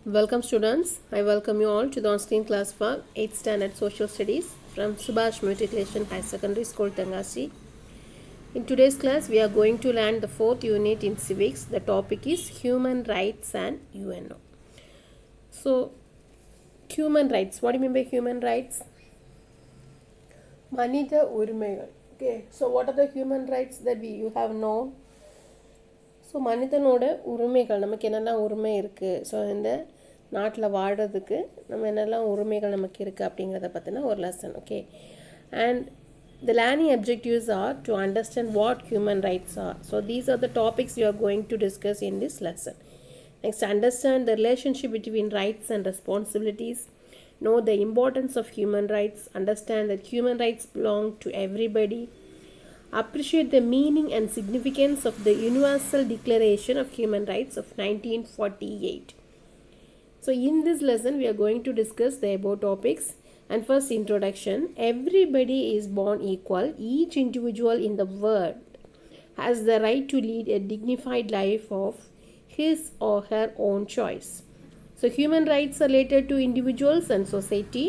Welcome students, I welcome you all to the on-screen class for 8th standard social studies from Subhash Matriculation High Secondary School, Tengasi. In today's class, we are going to learn the 4th unit in civics. The topic is human rights and UNO. So, human rights, what do you mean by human rights? மனித உரிமைகள். Okay, so what are the human rights that you have known? So மனிதனோட உரிமைகள் நமக்கு என்னெல்லாம் உரிமை இருக்குது, so இந்த நாட்டில் வாழ்கிறதுக்கு நம்ம என்னெல்லாம் உரிமைகள் நமக்கு இருக்குது அப்படிங்கிறத பற்றின ஒரு lesson. Okay, and the learning objectives are to understand what human rights are. So these are the topics you are going to discuss in this lesson. Next, understand the relationship between rights and responsibilities. Know the importance of human rights. Understand that human rights belong to everybody. Appreciate the meaning and significance of the Universal Declaration of Human Rights of 1948. So in this lesson, we are going to discuss the above topics. And first, introduction. Everybody is born equal. Each individual in the world has the right to lead a dignified life of his or her own choice. So human rights are related to individuals and society.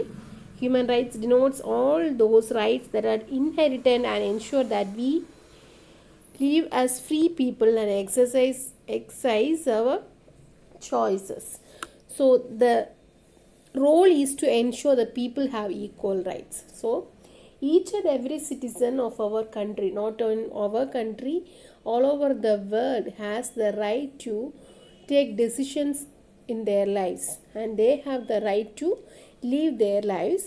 Human rights denotes all those rights that are inherited and ensure that we live as free people and exercise our choices. So the role is to ensure that people have equal rights. So each and every citizen of our country, not in our country, all over the world has the right to take decisions in their lives, and they have the right to live their lives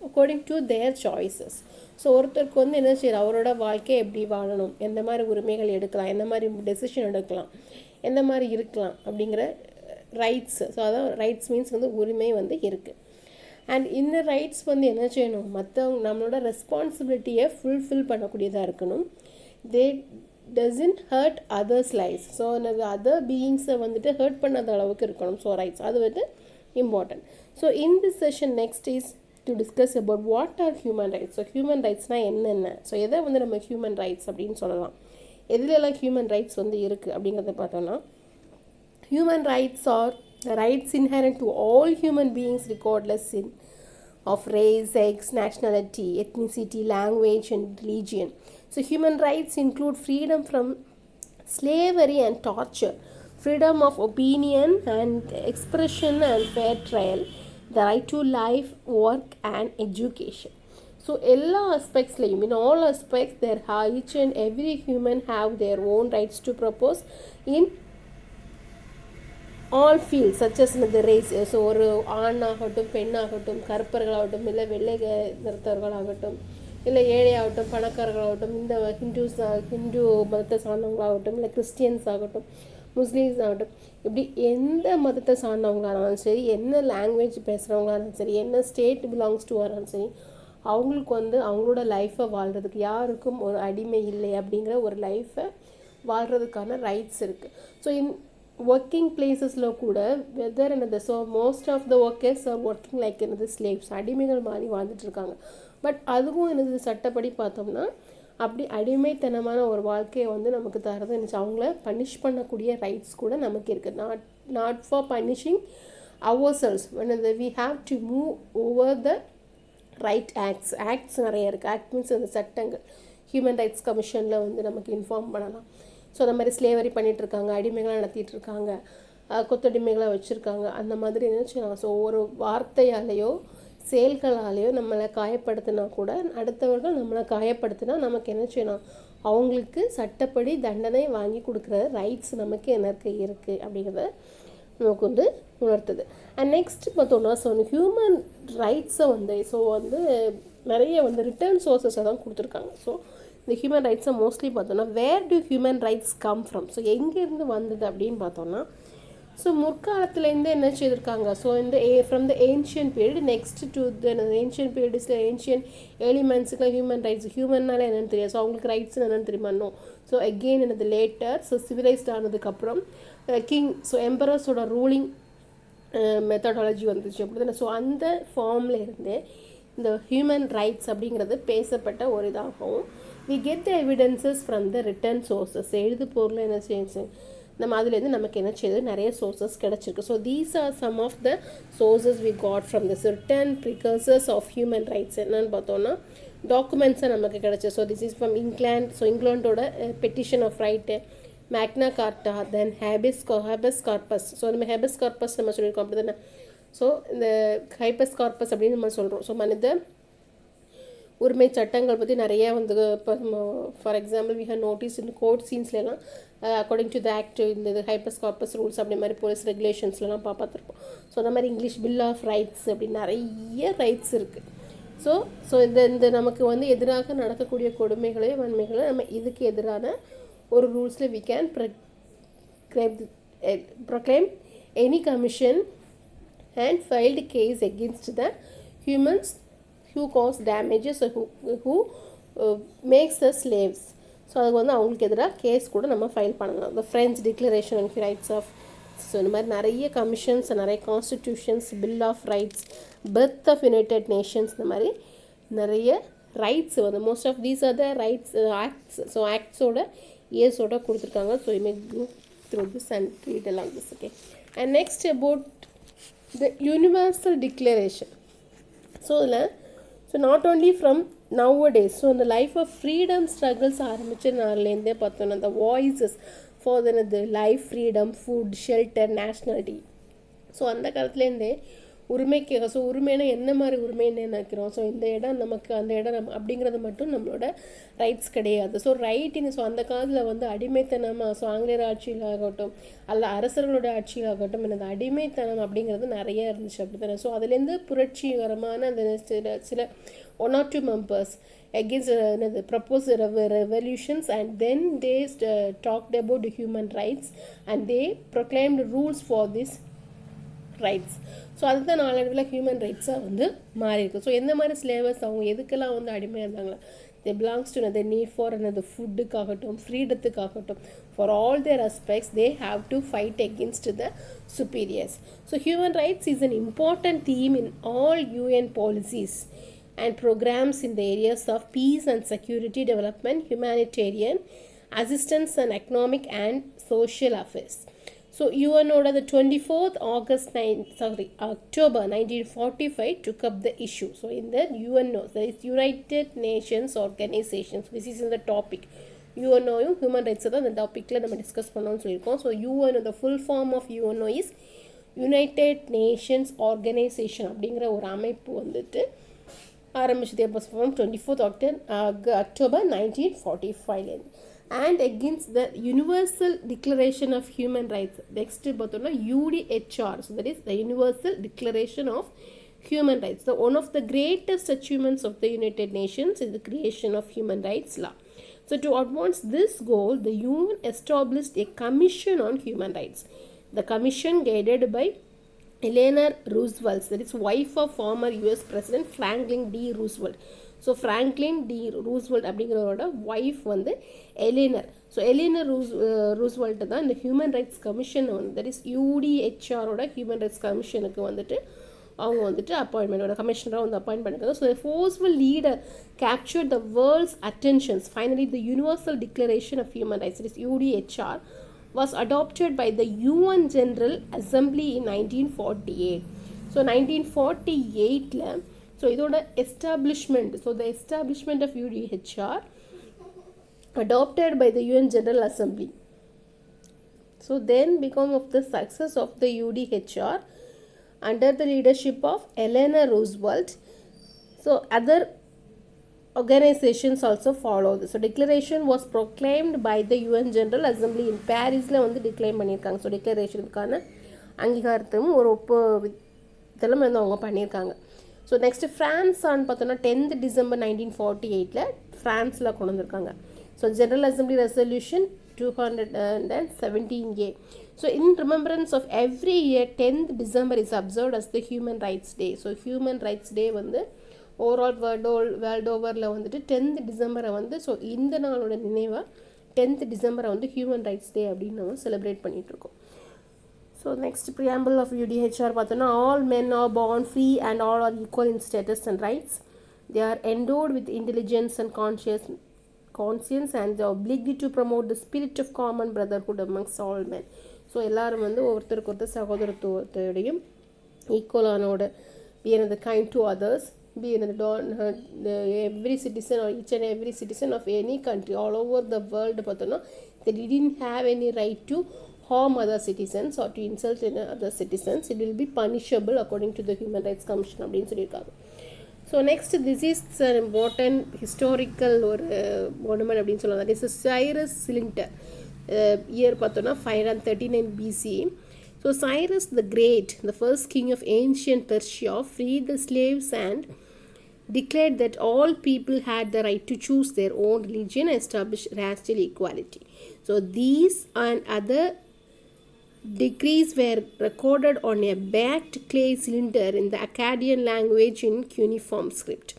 according to their choices. So ஒருத்தருக்கு வந்து என்ன செய்யணும், அவரோட வாழ்க்கையை எப்படி வாழணும், எந்த மாதிரி உரிமைகள் எடுக்கலாம், எந்த மாதிரி டெசிஷன் எடுக்கலாம், எந்த மாதிரி இருக்கலாம் அப்படிங்கிற ரைட்ஸ். ஸோ அதான் ரைட்ஸ் மீன்ஸ் வந்து உரிமை வந்து இருக்குது. அண்ட் இந்த ரைட்ஸ் வந்து என்ன செய்யணும், மற்றவங்க நம்மளோட ரெஸ்பான்சிபிலிட்டியை ஃபுல்ஃபில் பண்ணக்கூடியதாக இருக்கணும். They doesn't hurt others life. So அந்த அதர் பீயிங்ஸை வந்துட்டு ஹர்ட் பண்ணாத அளவுக்கு இருக்கணும். ஸோ ரைட்ஸ் அது வந்து important. So in this session next is to discuss about what are human rights. So human ரைட்ஸ்னால் என்னென்ன, ஸோ எதை வந்து நம்ம ஹியூமன் ரைட்ஸ் அப்படின்னு சொல்லலாம், எதுலெல்லாம் ஹியூமன் ரைட்ஸ் வந்து இருக்குது அப்படிங்கிறத பார்த்தோன்னா, human rights are the rights inherent to all human beings regardless of race, sex, nationality, ethnicity, language and religion. So human rights include freedom from slavery and torture, freedom of opinion and expression and fair trial, the right to life, work and education. So எல்லா aspectsலையும், in all aspects, there each and every human have their own rights to propose in all field such as இந்த race. So ஒரு ஆணாகட்டும், பெண்ணாகட்டும், கருப்பர்களாகட்டும், இல்லை வெள்ளை நிறத்தவர்களாகட்டும், இல்லை ஏழையாகட்டும், பணக்காரர்களாகட்டும், இந்த ஹிந்து மதத்தை சார்ந்தவங்களாகட்டும், இல்லை கிறிஸ்டியன்ஸ் ஆகட்டும், முஸ்லீம்ஸ் ஆகட்டும், இப்படி எந்த மதத்தை சார்ந்தவங்களானாலும் சரி, என்ன லாங்குவேஜ் பேசுகிறவங்களாலும் சரி, என்ன ஸ்டேட் பிலாங்ஸ் டு ஆனாலும் சரி, அவங்களுக்கு வந்து அவங்களோட லைஃப்பை வாழ்கிறதுக்கு யாருக்கும் ஒரு அடிமை இல்லை அப்படிங்கிற ஒரு லைஃப்பை வாழ்கிறதுக்கான ரைட்ஸ் இருக்குது. ஸோ ஒர்க்கிங் பிளேசஸில் கூட வெதர் என்னது, so most of the workers are working like என்னது ஸ்லேவ்ஸ், அடிமைகள் மாதிரி வாழ்ந்துட்டுருக்காங்க. பட் அதுவும் என்னது சட்டப்படி பார்த்தோம்னா அப்படி அடிமைத்தனமான ஒரு வாழ்க்கையை வந்து நமக்கு தரது இருந்துச்சு. அவங்கள பனிஷ் பண்ணக்கூடிய ரைட்ஸ் கூட நமக்கு இருக்குது. Not for punishing ourselves, என்னது we have to move over the right acts நிறைய இருக்குது. ஆக்ட் மீன்ஸ் அந்த சட்டங்கள். ஹியூமன் ரைட்ஸ் கமிஷனில் வந்து நமக்கு இன்ஃபார்ம் பண்ணலாம். ஸோ அந்த மாதிரி ஸ்லேவரி பண்ணிகிட்ருக்காங்க, அடிமைகளை நடத்திட்டு இருக்காங்க, கொத்தடிமைகளை வச்சுருக்காங்க, அந்த மாதிரி என்ன. ஸோ ஒரு வார்த்தையாலேயோ செயல்களாலேயோ நம்மளை காயப்படுத்தினா கூட, அடுத்தவர்கள் நம்மளை காயப்படுத்தினா நமக்கு என்ன செய்யணும், அவங்களுக்கு சட்டப்படி தண்டனை வாங்கி கொடுக்குற ரைட்ஸ் நமக்கு எனக்கு இருக்குது அப்படிங்கிறத நமக்கு வந்து உணர்த்துது. அண்ட் நெக்ஸ்ட் பார்த்தோன்னா, ஸோ ஹியூமன் ரைட்ஸை வந்து ஸோ வந்து நிறைய வந்து ரிட்டர்ன் சோர்ஸஸை தான் கொடுத்துருக்காங்க. ஸோ இந்த ஹியூமன் ரைட்ஸை மோஸ்ட்லி பார்த்தோன்னா, where to human rights come from, so எங்கேருந்து வந்தது அப்படின்னு பார்த்தோன்னா, ஸோ முற்காலத்துலேருந்து என்ன செய்திருக்காங்க, ஸோ இந்த from the ancient period next to the ancient பீரியட்ஸில் ஏன்ஷியன் எலிமெண்ட்ஸுக்குலாம் ஹியூமன் ரைட்ஸ், ஹியூமன்னால என்னென்னு தெரியாது, ஸோ அவங்களுக்கு ரைட்ஸ் என்னென்னு தெரியுமா. ஸோ அகெயின் என்னது லேட்டர், ஸோ சிவிலைஸ்ட் ஆனதுக்கப்புறம் கிங், ஸோ எம்பரர்ஸோட ரூலிங் மெத்தடாலஜி வந்துச்சு அப்படி தானே. ஸோ அந்த ஃபார்மில் இருந்து இந்த ஹியூமன் ரைட்ஸ் அப்படிங்கிறது பேசப்பட்ட ஒரு இதாகவும், we get the evidences from the written sources. எழுது பொருள் என்ன செய்யுது, நம்ம அதுலேருந்து நமக்கு என்ன செய்யுது நிறைய சோர்சஸ் கிடச்சிருக்கு. So these are some of the sources we got from the certain precursors of human rights. என்னன்னு பார்த்தோன்னா டாக்குமெண்ட்ஸாக நமக்கு கிடச்சி. So this is from England. So இங்கிலாண்டோட petition of right, Magna Carta, then ஹேபிஸ் corpus. So நம்ம ஹேபிஸ் corpus நம்ம சொல்லியிருக்கோம் அப்படி தானே. ஸோ இந்த ஹைபஸ் கார்பஸ் அப்படின்னு நம்ம சொல்கிறோம். ஸோ மனித உரிமை சட்டங்கள் பற்றி நிறைய வந்து இப்போ for example we have notice இந்த கோர்ட் சீன்ஸ்லாம் அக்கார்டிங் டு த ஆக்ட் இந்த ஹைபஸ் கார்பஸ் ரூல்ஸ் அப்படி மாதிரி போலீஸ் ரெகுலேஷன்ஸ்லாம் பார்த்துருப்போம். ஸோ அந்த மாதிரி இங்கிலீஷ் பில் ஆஃப் ரைட்ஸ் அப்படி நிறைய ரைட்ஸ் இருக்குது. ஸோ ஸோ இந்த நமக்கு வந்து எதிராக நடக்கக்கூடிய கொடுமைகளே வன்மைகளே நம்ம இதுக்கு எதிரான ஒரு ரூல்ஸில் we can proclaim any commission and filed case against the humans who cause damages or who makes us slaves. So அதுக்கு வந்து அவங்களுக்கு எதிராக கேஸ் கூட நம்ம ஃபைல் பண்ணலாம். The French declaration on rights of. So இந்த மாதிரி நிறைய கமிஷன்ஸ், நிறைய constitutions, bill of rights, birth of United Nations, இந்த மாதிரி நிறைய ரைட்ஸ் வந்து most of these are the rights acts. So ஆக்ட்ஸோட இயர்ஸோட கொடுத்துருக்காங்க. So you may go through this and read along this. Okay, and next about the universal declaration. ஸோ இதில் so not only from nowadays, so இந்த life of freedom struggles ஆரம்பித்த நாள்லேருந்தே பார்த்தோன்னா அந்த voices for the life, freedom, food, shelter, nationality. So அந்த காலத்துலேருந்தே உரிமைக்கு, so உரிமைனா என்ன மாதிரி உரிமைன்னு நினைக்கிறோம். ஸோ இந்த இடம் நமக்கு, அந்த இடம் நம்ம அப்படிங்கிறது மட்டும் நம்மளோட ரைட்ஸ் கிடையாது. ஸோ ரைட்டின்னு ஸோ அந்த காலத்தில் வந்து அடிமைத்தனமாக, ஸோ ஆங்கிலேயர் ஆட்சியிலாகட்டும் அல்ல அரசர்களோட ஆட்சியிலாகட்டும் எனது அடிமைத்தனம் அப்படிங்கிறது நிறைய இருந்துச்சு அப்படி தானே. ஸோ அதுலேருந்து புரட்சிகரமான அந்த சில 1 or 2 members against proposed revolutions, and then they talked about the human rights and they proclaimed rules for this rights. So அதுதான் நாளடைவில் ஹியூமன் ரைட்ஸாக வந்து மாறி இருக்குது. ஸோ எந்த மாதிரி ஸ்லேவர்ஸ் அவங்க எதுக்கெல்லாம் வந்து அடிமையாக இருந்தாங்களா, they belongs to the need for அந்த ஃபுட்டுக்காகட்டும், ஃப்ரீடத்துக்காகட்டும், for all their aspects they have to fight against the superiors. So human rights is an important theme in all UN policies and programs in the areas of peace and security development, humanitarian assistance and economic and social affairs. So UNOda the 24th October 1945 took up the issue. So in the UNO, that is United Nations Organization. So this is in the topic. UNO human rights தான் இந்த டாபிக்ல நம்ம discuss பண்ணோம்னு சொல்லியிருக்கோம். So UNO the full form of UNO is United Nations Organization அப்படிங்கிற ஒரு அமைப்பு வந்துட்டு ஆரம்பிச்சது எப்போ from 24th October 1945 and against the Universal Declaration of Human Rights. Next பார்த்தோம்னா UDHR. So that is the Universal Declaration of Human Rights. So one of the greatest achievements of the United Nations is the creation of human rights law. So to advance this goal, the UN established a commission on human rights. The commission, guided by Eleanor Roosevelt, that is wife of former US President Franklin D. Roosevelt. So Franklin D Roosevelt அப்படிங்கிறவரோட wife வந்து Eleanor. So Eleanor Roosevelt தான் இந்த human rights commission வந்து, that is UDHRோட human rights கமிஷனுக்கு வந்துட்டு அவங்க வந்துட்டு அப்பாயின்மெண்டோட கமிஷனராக வந்து அப்பாயின்ட் பண்ணியிருக்காங்க. So forceful leader capture the world's attentions. Finally the universal declaration of human rights, it is UDHR, was adopted by the UN General Assembly in 1948. So 1948ல ஸோ இதோட establishment, so the establishment of UDHR adopted by the UN General Assembly. So then become of the success of the UDHR under the leadership of Eleanor Roosevelt. So other organizations also followed. So declaration was proclaimed by the UN General Assembly in Parisல வந்து டிக்ளைம் பண்ணியிருக்காங்க. So டிக்ளரேஷனுக்கான அங்கீகாரத்தையும் ஒரு இதெல்லாம் வந்து அவங்க பண்ணியிருக்காங்க. So next ஃப்ரான்ஸான்னு பார்த்தோன்னா 10th December 1948 ஃப்ரான்ஸில் கொண்டு வந்திருக்காங்க. So general assembly resolution 217A. So in remembrance of every year 10th December is observed as the human rights day. So human rights day வந்து ஓவரால் வேர்ல்டு ஓவரில் வந்துட்டு 10th December வந்து, so இந்த நாளோட நினைவாக 10th December வந்து human rights டே அப்படின்னு நம்ம செலிப்ரேட் பண்ணிகிட்ருக்கோம். So next preamble of UDHR பார்த்தோன்னா, all men are born free and all are equal in status and rights. They are endowed with intelligence and conscience and the obligatory to promote the spirit of common brotherhood amongst all men. So எல்லாரும் வந்து ஒருத்தருக்கு ஒருத்தர் சகோதரத்துவத்தோடையும் ஈக்குவலானோட be another kind to others, be another every citizen or each and every citizen of any country all over the world பார்த்தோன்னா they didn't have any right to harm other citizens or to insult other citizens. It will be punishable according to the Human Rights Commission அப்படின்னு சொல்லியிருக்காங்க. So next this is an important historical ஒரு monument அப்படின்னு சொல்லலாம். that is Cyrus Cylinder year பார்த்தோன்னா 539 BC. So Cyrus the Great, the first king of ancient Persia, freed the slaves and declared that all people had the right to choose their own religion and establish racial equality. So these and other decrees were recorded on a baked clay cylinder in the Akkadian language in cuneiform script.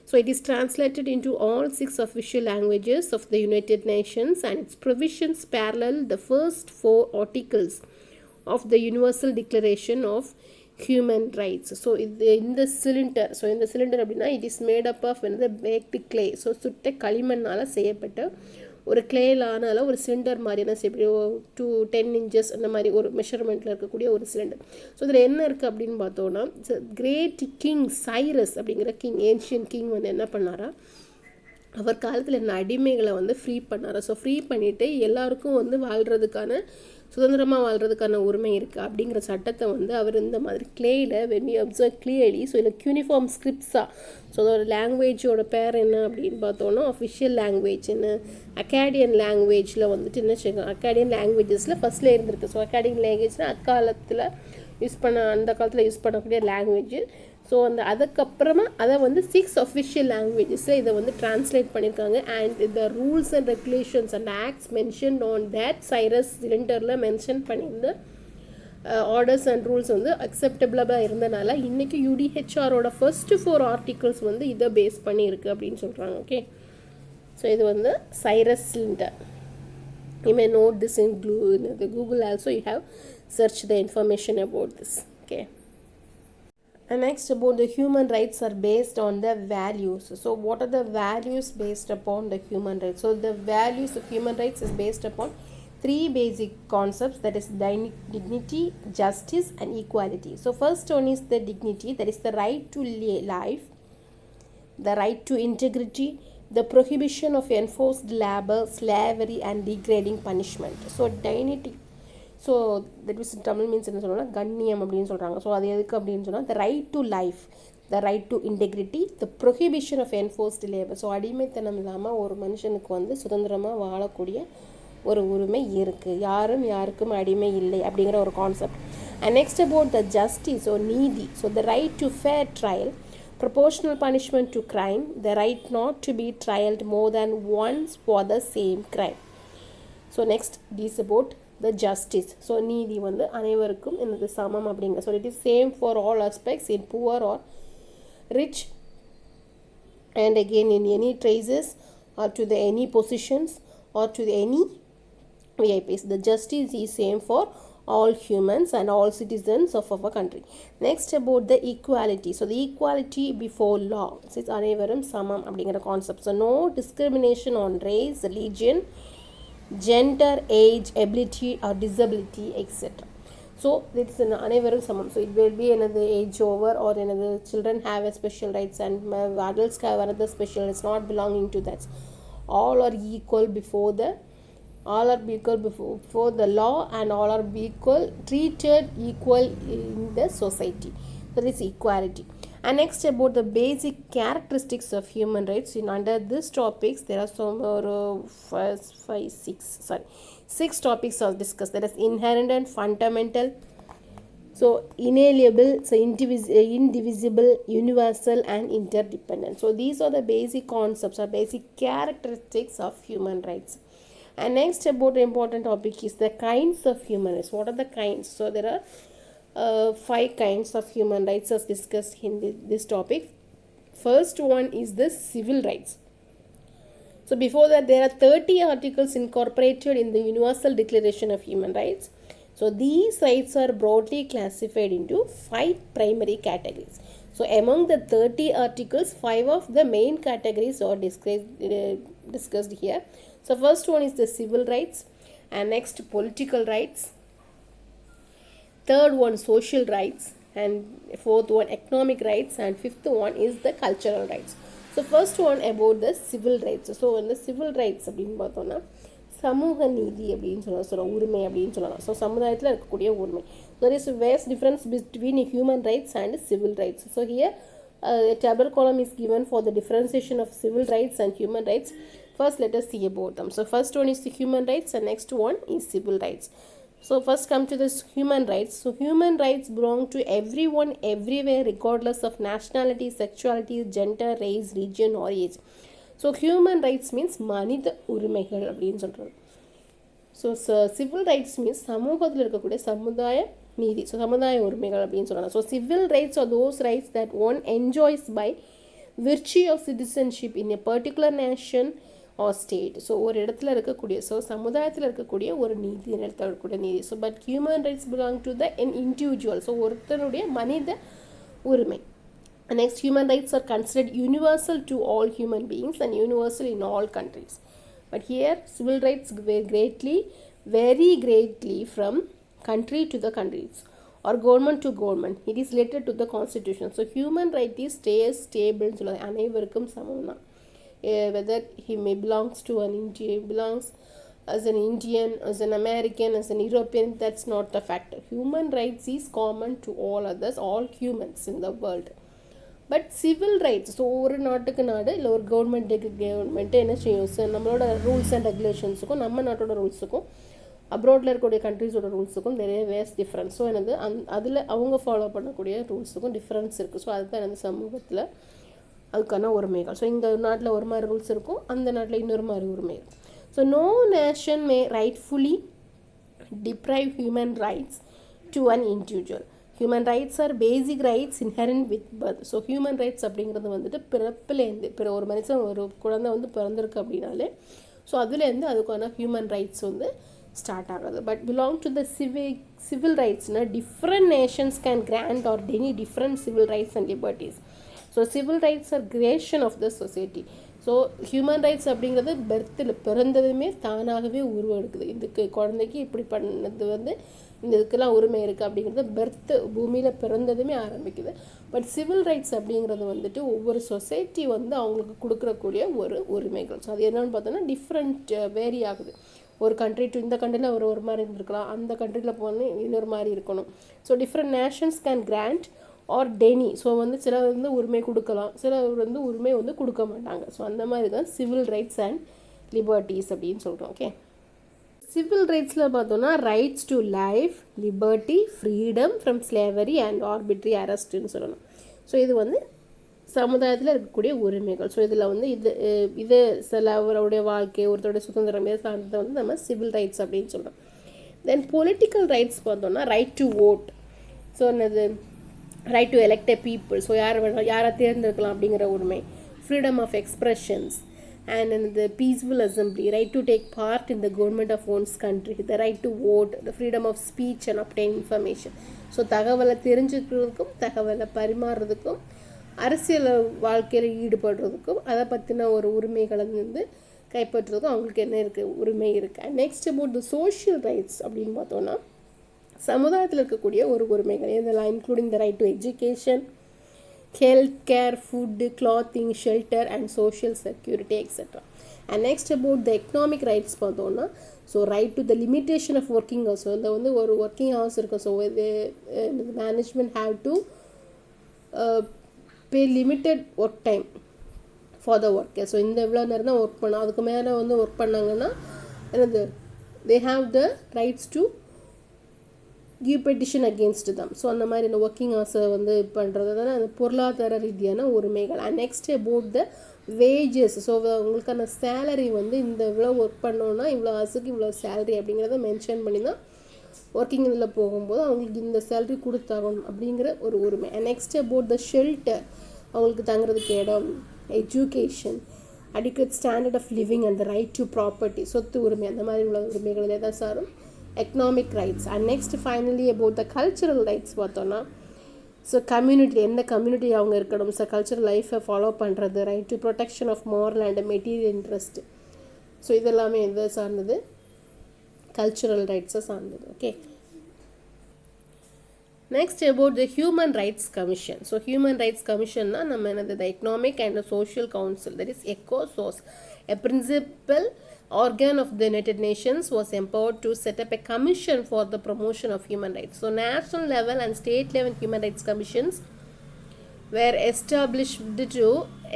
So it is translated into all 6 official languages of the United Nations, and its provisions parallel the first 4 articles of the Universal Declaration of Human Rights. So in the cylinder, அப்படின்னா it is made up of the baked clay. So சுட்ட களிமண்ணால் செய்யப்பட்ட ஒரு கிளேலானால ஒரு cylinder மாதிரியான செய்யப்பட்ட 10 inches அந்த மாதிரி ஒரு மெஷர்மெண்ட்டில் இருக்கக்கூடிய ஒரு சிலிண்டர். ஸோ இதில் என்ன இருக்குது அப்படின்னு பார்த்தோன்னா, கிரேட் கிங் சைரஸ் அப்படிங்கிற கிங், ஏன்ஷியன் கிங் வந்து என்ன பண்ணாரா, அவர் காலத்தில் என்ன அடிமைகளை வந்து ஃப்ரீ பண்ணாரா. ஸோ ஃப்ரீ பண்ணிவிட்டு எல்லாருக்கும் வந்து வாழ்கிறதுக்கான சுதந்திரமாக வாழ்கிறதுக்கான உரிமை இருக்குது அப்படிங்கிற சட்டத்தை வந்து அவர் இந்த மாதிரி கிளேயில் when you observe clearly. So இதில் க்யூனிஃபார்ம் ஸ்கிரிப்ட்ஸாக, ஸோ அதோட லாங்குவேஜோட பேர் என்ன அப்படின்னு பார்த்தோன்னா அஃபிஷியல் லாங்குவேஜ் என்ன, அக்காடியன் லாங்குவேஜில் வந்துட்டு என்ன செய்யணும், அக்காடியன் லாங்குவேஜஸில் ஃபஸ்ட்டில் இருந்திருக்கு. ஸோ அக்காடியன் லாங்குவேஜ்னால் அக்காலத்தில் அந்த காலத்தில் யூஸ் பண்ணக்கூடிய லாங்குவேஜ். ஸோ அதுக்கப்புறமா அதை வந்து 6 official languagesல இதை வந்து டிரான்ஸ்லேட் பண்ணியிருக்காங்க. And the rules and regulations and acts mention on that Cyrus சிலிண்டரில் மென்ஷன் பண்ணியிருந்த ஆர்டர்ஸ் அண்ட் ரூல்ஸ் வந்து அக்செப்டபிளாக இருந்தனால இன்றைக்கி யூடிஹெச்ஆரோட ஃபர்ஸ்ட் 4 articles வந்து இதை பேஸ் பண்ணியிருக்கு அப்படின்னு சொல்கிறாங்க. ஓகே, ஸோ இது வந்து Cyrus cylinder. You may note this in the Google also. You have searched the information about this. Okay. And next about the human rights are based on the values. So what are the values based upon the human rights? So the values of human rights is based upon 3 basic concepts, that is dignity, justice and equality. So first one is the dignity, that is the right to life, the right to integrity, the prohibition of enforced labor, slavery and degrading punishment. So dignity, so that means Tamil means என்ன சொல்லணும்னா கண்ணியம் அப்படின்னு சொல்கிறாங்க. So அது எதுக்கு அப்படின்னு சொன்னால் the right to life, the right to integrity, the prohibition of enforced labour. So அடிமைத்தனம் இல்லாமல் ஒரு மனுஷனுக்கு வந்து சுதந்திரமாக வாழக்கூடிய ஒரு உரிமை இருக்குது, யாருக்கும் அடிமை இல்லை அப்படிங்கிற ஒரு concept. And next about the justice, so நீதி, so the right to fair trial, proportional punishment to crime, the right not to be trialed more than once for the same crime. So next is about the justice. So நீதி வந்து அனைவருக்கும் என்னது சமம் அப்படிங்க. So it is same for all aspects, in poor or rich, and again in any traces or to the any positions or to the any VIPs. The justice is same for all humans and all citizens of our country. Next about the equality. So the equality before law, so it's அனைவரும் சமம் அப்படிங்கிற concept. So no discrimination on race, religion, gender, age, ability or disability, etc. So it's an அனைவரும் சமம். So it will be another age over or another children have a special rights and adults have another special. It's not belonging to that. All are equal before the the law, and all are equal, treated equal in the society. That is equality. And next about the basic characteristics of human rights. In under this topics there are some 6 topics are discussed. That is inherent and fundamental, so inalienable, so indivisible, universal and interdependent. So these are the basic concepts or basic characteristics of human rights. And next about the important topic is the kinds of human rights. What are the kinds? So there are 5 kinds of human rights as discussed in this topic. First one is the civil rights. So before that there are 30 articles incorporated in the Universal Declaration of Human Rights. So these rights are broadly classified into 5 primary categories. So among the 30 articles, 5 of the main categories are discussed here. So first one is the civil rights, and next political rights, third one social rights, and fourth one economic rights, and fifth one is the cultural rights. So first one about the civil rights. So இந்த civil rights அப்படின்னு பார்த்தோம்னா சமூக நீதி அப்படின்னு சொல்லலாம், உரிமை அப்படின்னு சொல்லலாம். ஸோ சமுதாயத்தில் இருக்கக்கூடிய உரிமை. there is a vast difference between human rights and civil rights. So here a tabular column is given for the differentiation of civil rights and human rights. First let us see about them. So first one is the human rights and next one is civil rights. So first come to this human rights. So human rights belong to everyone everywhere regardless of nationality, sexuality, gender, race, region or age. So human rights means மனித உரிமைகள் அப்படின்னு சொல்கிறது. So civil rights means சமூகத்தில் இருக்கக்கூடிய சமுதாய நீதி, so சமுதாய உரிமைகள் அப்படின்னு சொல்லலாம். So civil rights are those rights that one enjoys by virtue of citizenship in a particular nation or state. So ஒரு இடத்துல இருக்கக்கூடிய, ஸோ சமுதாயத்தில் இருக்கக்கூடிய ஒரு நீதி, இடத்துல இருக்கக்கூடிய நீதி. So but human rights belong to the individual, so ஒருத்தனுடைய மனித உரிமை. Next, human rights are considered universal to all human beings and universal in all countries. But here, civil rights vary greatly from country to the countries or government to government. It is related to the constitution. So, human right is stays stable. அனைவருக்கும் சமம்தான். Whether he may belongs to an Indian, belongs as an Indian, as an American, as an European, that's not the factor. Human rights is common to all others, all humans in the world. But civil rights, so ஒரு நாட்டுக்கு நாடு இல்லை ஒரு government என்ன செய்யும், sir நம்மளோட rules and ரெகுலேஷன்ஸுக்கும் நம்ம நாட்டோட ரூல்ஸுக்கும் அப்ராடில் இருக்கக்கூடிய கண்ட்ரிஸோட ரூல்ஸுக்கும் நிறைய வேஸ் டிஃப்ரென்ஸ். ஸோ எனது அதில் அவங்க ஃபாலோ பண்ணக்கூடிய ரூல்ஸுக்கும் டிஃப்ரென்ஸ் இருக்குது. ஸோ அதுதான் எனது சமூகத்தில் அதுக்கான உரிமைகள். ஸோ இந்த நாட்டில் ஒரு மாதிரி ரூல்ஸ் இருக்கும், அந்த நாட்டில் இன்னொரு மாதிரி உரிமை இருக்கும். So no nation may rightfully deprive human rights to an individual. Human rights are basic rights inherent with birth. So human rights அப்படிங்கிறது வந்துட்டு பிறப்புலேருந்து, ஒரு மனுஷன் ஒரு குழந்தை வந்து பிறந்திருக்கு அப்படின்னாலே ஸோ அதுலேருந்து அதுக்கான ஹியூமன் ரைட்ஸ் வந்து ஸ்டார்ட் ஆகுது. But belong to the civil ரைட்ஸ்னால் different nations can grant or deny different civil rights and liberties. So civil rights are creation of the society. So human rights அப்படிங்கிறது பெர்த்தில் பிறந்ததுமே தானாகவே உருவெடுக்குது. இதுக்கு குழந்தைக்கு இப்படி பண்ணது வந்து இந்த இதுக்கெல்லாம் உரிமை இருக்குது அப்படிங்கிறது பெர்த்து பூமியில் பிறந்ததுமே ஆரம்பிக்குது. பட் சிவில் ரைட்ஸ் அப்படிங்கிறது வந்துட்டு ஒவ்வொரு சொசைட்டி வந்து அவங்களுக்கு கொடுக்குறக்கூடிய ஒரு உரிமைகள். ஸோ அது என்னென்னு பார்த்தோன்னா டிஃப்ரெண்ட் வேரி ஆகுது. ஒரு கண்ட்ரி டு இந்த கண்ட்ரியில் ஒரு மாதிரி இருந்திருக்கலாம், அந்த கண்ட்ரியில் போனால் இன்னொரு மாதிரி இருக்கணும். So different nations can grant or deny. So வந்து சிலர் வந்து உரிமை கொடுக்கலாம், சிலர் வந்து உரிமை வந்து கொடுக்க மாட்டாங்க. ஸோ அந்த மாதிரி தான் சிவில் ரைட்ஸ் அண்ட் லிபர்ட்டிஸ் அப்படின்னு சொல்கிறோம். ஓகே, சிவில் ரைட்ஸில் பார்த்தோன்னா rights to life, liberty, freedom from slavery and arbitrary அரெஸ்ட்னு சொல்லணும். ஸோ இது வந்து சமுதாயத்தில் இருக்கக்கூடிய உரிமைகள். ஸோ இதில் வந்து இது சிலவருடைய வாழ்க்கை, ஒருத்தருடைய சுதந்திரம் சார்ந்ததை வந்து நம்ம சிவில் ரைட்ஸ் அப்படின்னு சொல்கிறோம். தென் பொலிட்டிக்கல் ரைட்ஸ் பார்த்தோன்னா ரைட் டு ஓட். ஸோ என்னது right to elect a people. So யாரை தேர்ந்தெடுக்கலாம் அப்படிங்கிற உரிமை. Freedom of expressions and the peaceful assembly, right to take part in the government of one's country, the right to vote, the freedom of speech and obtain information. So தகவலை தெரிஞ்சுக்கிறதுக்கும் தகவலை பரிமாறுறதுக்கும் அரசியல் வாழ்க்கையில் ஈடுபடுறதுக்கும் அதை பற்றின ஒரு உரிமைகளை வந்து கைப்பற்றுறதுக்கும் அவங்களுக்கு என்ன இருக்குது, உரிமை இருக்குது. Next about the social rights அப்படின்னு பார்த்தோன்னா சமுதாயத்தில் இருக்கக்கூடிய ஒரு உரிமைகள் இதெல்லாம் including the right to education, health care, food, clothing, shelter and social security etc. And next about the economic rights பார்த்தோன்னா so right to the limitation of working hours. So இந்த வந்து ஒரு ஒர்க்கிங் ஹவர்ஸ் இருக்கும். So இது management have to pay limited work time for the worker. So இந்த இவ்வளோ நேரம் தான் ஒர்க் பண்ணோம், அதுக்கு மேலே வந்து ஒர்க் பண்ணாங்கன்னா என்னது they have the rights to give petition against them. So அந்த மாதிரி இந்த ஒர்க்கிங் ஹவர்ஸை வந்து பண்ணுறது தானே அந்த பொருளாதார ரீதியான உரிமைகள். And next about the wages. So உங்களுக்கான சேலரி வந்து இந்த இவ்வளோ ஒர்க் பண்ணோன்னா இவ்வளோ ஹவர்ஸுக்கு இவ்வளோ சேலரி அப்படிங்கிறத மென்ஷன் பண்ணி தான் ஒர்க்கிங் இதில் போகும்போது அவங்களுக்கு இந்த சேலரி கொடுத்தாகணும் அப்படிங்கிற ஒரு உரிமை. And next about the shelter, அவங்களுக்கு தங்குறதுக்கு இடம், education, adequate standard of living and the right to property, சொத்து உரிமை, அந்த மாதிரி உள்ள உரிமைகள் எதாவது சாரும் economic rights. And next finally about the cultural rights பார்த்தோன்னா ஸோ கம்யூனிட்டி, எந்த கம்யூனிட்டி அவங்க இருக்கணும், ஸோ கல்ச்சுரல் லைஃப்பை ஃபாலோ பண்ணுறது, right to protection of moral and material interest, so இதெல்லாமே எதை சார்ந்தது, கல்ச்சுரல் ரைட்ஸை சார்ந்தது. Okay, next about the Human Rights Commission. So Human Rights Commission na நம்ம என்னது, the Economic and Social Council, that is ECOSOC, a principal organ of the United Nations, was empowered to set up a commission for the promotion of human rights. So national level and state level human rights commissions were established to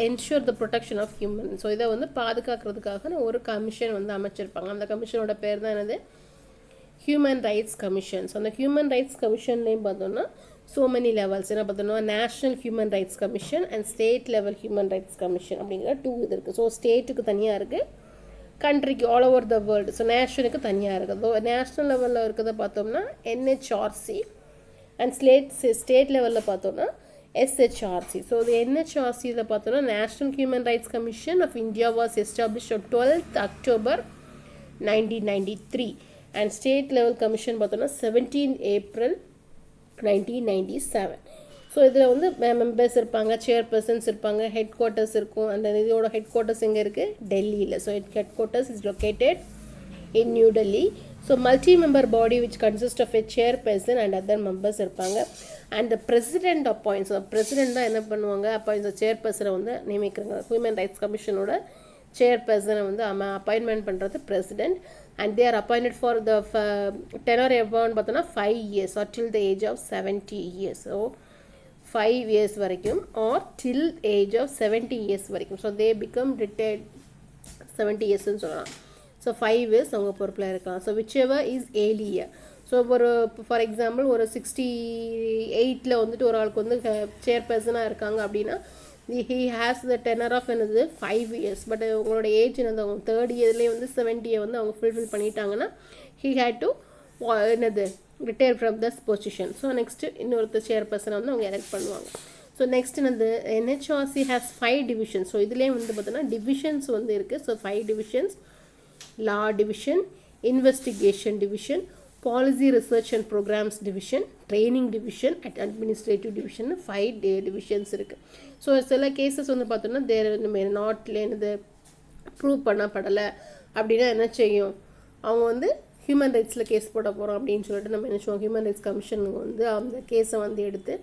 ensure the protection of human. So இதை வந்து பாதுகாக்கிறதுக்காக ஒரு commission வந்து அமைச்சிருப்பாங்க. அந்த கமிஷனோட பேர் தான் என்னது, human rights commission. So அந்த ஹியூமன் ரைட்ஸ் கமிஷன்லேயும் பார்த்தோம்னா ஸோ மெனி லெவல்ஸ் என்ன பார்த்தோம்னா, national human rights commission and state level human rights commission அப்படிங்கிற 2 இது இருக்குது. ஸோ ஸ்டேட்டுக்கு தனியாக இருக்குது, கண்ட்ரிக்கு all over the world. So நேஷனுக்கு தனியாக இருக்குது. நேஷ்னல் லெவலில் இருக்கிறத பார்த்தோம்னா NHRC அண்ட் ஸ்டேட் லெவலில் பார்த்தோம்னா SHRC. ஸோ இது NHRCயில் பார்த்தோம்னா national human rights commission of India was established on 12th October 1993 and state level commission பார்த்தோம்னா 17th April 1997. ஸோ இதில் வந்து மெம்பர்ஸ் இருப்பாங்க, சேர்பர்சன்ஸ் இருப்பாங்க, ஹெட் குவார்ட்டர்ஸ் இருக்கும். அந்த இதோட ஹெட் குவார்ட்டர்ஸ் எங்கே இருக்குது, டெல்லியில். So headquarters is located in New Delhi. So multi member body which consist of a chairperson and other members இருப்பாங்க. And the president appoints, president தான் என்ன பண்ணுவாங்க, அப்பாயிண்ட்ஸ் சேர்பர்சனை வந்து நியமிக்கிறாங்க. ஹியூமன் ரைட்ஸ் கமிஷனோட சேர்பர்சனை வந்து அப்பாயின்மெண்ட் பண்ணுறது president. And they are appointed for the tenure எவ்வளோன்னு பார்த்தோன்னா 5 years or till the age of 70 years. So 5 years வரைக்கும் or till age of 70 years வரைக்கும். ஸோ தே பிகம் ரிட்டையர்ட் 70 yearsன்னு சொல்லலாம். ஸோ 5 years அவங்க பொறுப்பில் இருக்கலாம். So whichever is earlier. So ஒரு ஃபார் எக்ஸாம்பிள் ஒரு 68 வந்துட்டு ஒரு ஆளுக்கு வந்து சேர்பர்சனாக இருக்காங்க அப்படின்னா he has the tenure of என்னது 5 years. பட் உங்களோட ஏஜ் என்னது, அவங்க 3rd yearலேயே வந்து 70 வந்து அவங்க ஃபுல்ஃபில் பண்ணிட்டாங்கன்னா he had to என்னது retire from this position. So next இன்னொருத்தர் சேர்பர்சனை வந்து அவங்க எலெக்ட் பண்ணுவாங்க. ஸோ நெக்ஸ்ட் என்னது, NHRC has 5 divisions. ஸோ இதுலேயே வந்து பார்த்தோன்னா டிவிஷன்ஸ் வந்து இருக்குது. So 5 divisions: law division, investigation division, policy research and programs division, training division and administrative division. 5 divisions இருக்குது. ஸோ சில கேசஸ் வந்து பார்த்தோன்னா தேர் நாட்டில் என்னது ப்ரூவ் பண்ணப்படலை அப்படின்னா என்ன செய்யும், அவங்க வந்து ஹியூமன் ரைட்ஸில் கேஸ் போட போகிறோம் அப்படின்னு சொல்லிட்டு நம்ம என்ன செய்வோம், ஹியூமன் ரைட்ஸ் கமிஷனுக்கு வந்து அந்த கேஸை வந்து எடுத்து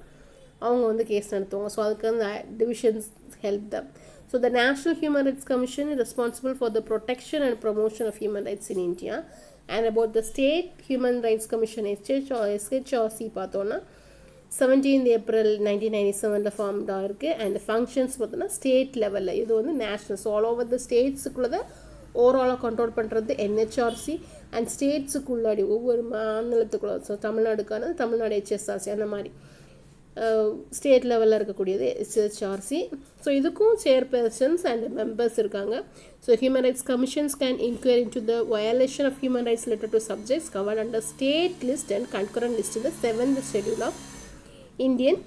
அவங்க வந்து கேஸ் நடத்துவாங்க. ஸோ அதுக்கு அந்த divisions help them. So the national human rights commission is responsible for the protection and promotion of human rights in India. And about the state human rights commission SHRC பார்த்தோன்னா 17th April 1997 ஃபார்ம்டாக இருக்குது. And functions பார்த்தோன்னா state லெவலில், இது வந்து national. So all over the ஸ்டேட்ஸுக்குள்ளதை ஓவராலாக control பண்ணுறது NHRC. And ஸ்டேட்ஸுக்குள்ளாடி ஒவ்வொரு மாநிலத்துக்குள்ள, ஸோ தமிழ்நாடுக்கானது தமிழ்நாடு HSRC, அந்த மாதிரி ஸ்டேட் லெவலில் இருக்கக்கூடியது SHRC. ஸோ இதுக்கும் சேர்பர்சன்ஸ் அண்ட் மெம்பர்ஸ் இருக்காங்க. So human rights commissions can inquire into the violation of human rights related to subjects covered under state list and concurrent list in the 7th schedule of Indian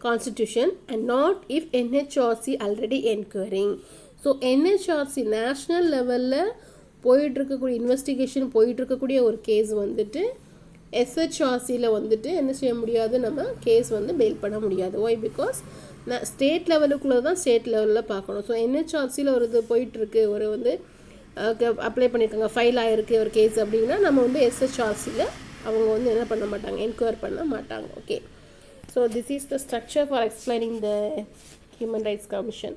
Constitution and not if NHRC already enquiring. So NHRC national லெவலில் போயிட்டுருக்கக்கூடிய investigation போயிட்டுருக்கக்கூடிய ஒரு case வந்துட்டு SHRCயில் வந்துட்டு என்ன செய்ய முடியாது, நம்ம case வந்து fail பண்ண முடியாது. ஒய், பிகாஸ் ஸ்டேட் லெவலுக்குள்ளே தான் ஸ்டேட் லெவலில் பார்க்கணும். ஸோ NHRCயில் ஒரு இது போயிட்டுருக்கு, ஒரு வந்து அப்ளை பண்ணியிருக்காங்க, ஃபைல் ஆகிருக்கு ஒரு கேஸ் அப்படின்னா நம்ம வந்து SHRCயில் அவங்க வந்து என்ன பண்ண மாட்டாங்க, என்கொயர் பண்ண மாட்டாங்க. Okay, so this is the structure for explaining the human rights commission.